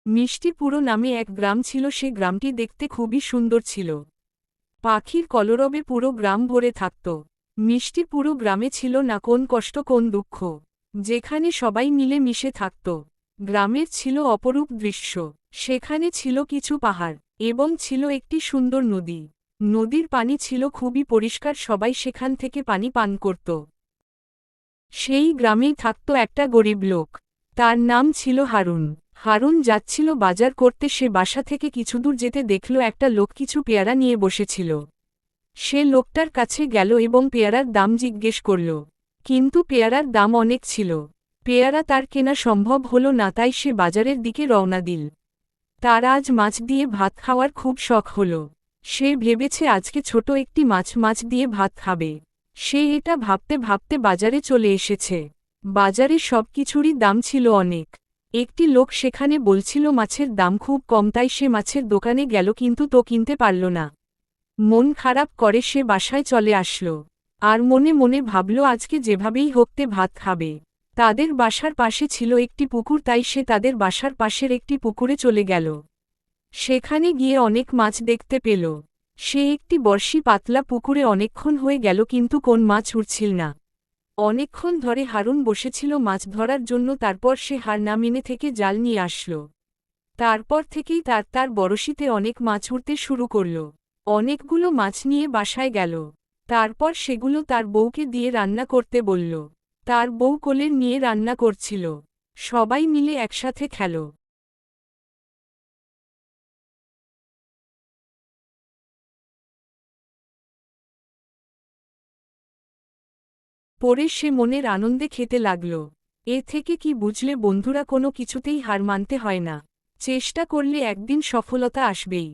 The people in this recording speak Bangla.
মিষ্টিপুরো নামে এক গ্রাম ছিল। সে গ্রামটি দেখতে খুবই সুন্দর ছিল। পাখির কলরবে পুরো গ্রাম ভরে থাকত। মিষ্টিপুরো গ্রামে ছিল না কোন কষ্ট কোন দুঃখ, যেখানে সবাই মিলে মিশে থাকত। গ্রামের ছিল অপরূপ দৃশ্য। সেখানে ছিল কিছু পাহাড় এবং ছিল একটি সুন্দর নদী। নদীর পানি ছিল খুবই পরিষ্কার, সবাই সেখান থেকে পানি পান করত। সেই গ্রামেই থাকত একটা গরিব লোক। তার নাম ছিল হারুন। হারুন যাচ্ছিল বাজার করতে। সে বাসা থেকে কিছুদূর যেতে দেখল একটা লোক কিছু পেয়ারা নিয়ে বসেছিল। সে লোকটার কাছে গেল এবং পেয়ারার দাম জিজ্ঞেস করল, কিন্তু পেয়ারার দাম অনেক ছিল। পেয়ারা তার কেনা সম্ভব হল না, তাই সে বাজারের দিকে রওনা দিল। তার আজ মাছ দিয়ে ভাত খাওয়ার খুব শখ হল। সে ভেবেছে আজকে ছোট একটি মাছ দিয়ে ভাত খাবে। সে এটা ভাবতে ভাবতে বাজারে চলে এসেছে। বাজারে সবকিছুরই দাম ছিল অনেক। একটি লোক সেখানে বলছিল মাছের দাম খুব কম, তাই সে মাছের দোকানে গেল, কিন্তু তো কিনতে পারল না। মন খারাপ করে সে বাসায় চলে আসলো। আর মনে মনে ভাবল আজকে যেভাবেই হোকতে ভাত খাবে। তাদের বাসার পাশে ছিল একটি পুকুর, তাই সে তাদের বাসার পাশের একটি পুকুরে চলে গেল। সেখানে গিয়ে অনেক মাছ দেখতে পেল। সে একটি বড়শি পাতলা পুকুরে অনেকক্ষণ হয়ে গেল, কিন্তু কোন মাছ উঠছিল না। অনেকক্ষণ ধরে হারুন বসেছিল মাছ ধরার জন্য। তারপর সে হার না মেনে থেকে জাল নিয়ে আসলো। তারপর থেকেই তার বড়শিতে অনেক মাছ উঠতে শুরু করল। অনেকগুলো মাছ নিয়ে বাসায় গেল। তারপর সেগুলো তার বউকে দিয়ে রান্না করতে বলল। তার বউ কোলে নিয়ে রান্না করছিল। সবাই মিলে একসাথে খেল। পরে সে মনের আনন্দে খেতে লাগল। এ থেকে কি বুঝলে বন্ধুরা, কোনো কিছুতেই হার মানতে হয় না। চেষ্টা করলে একদিন সফলতা আসবেই।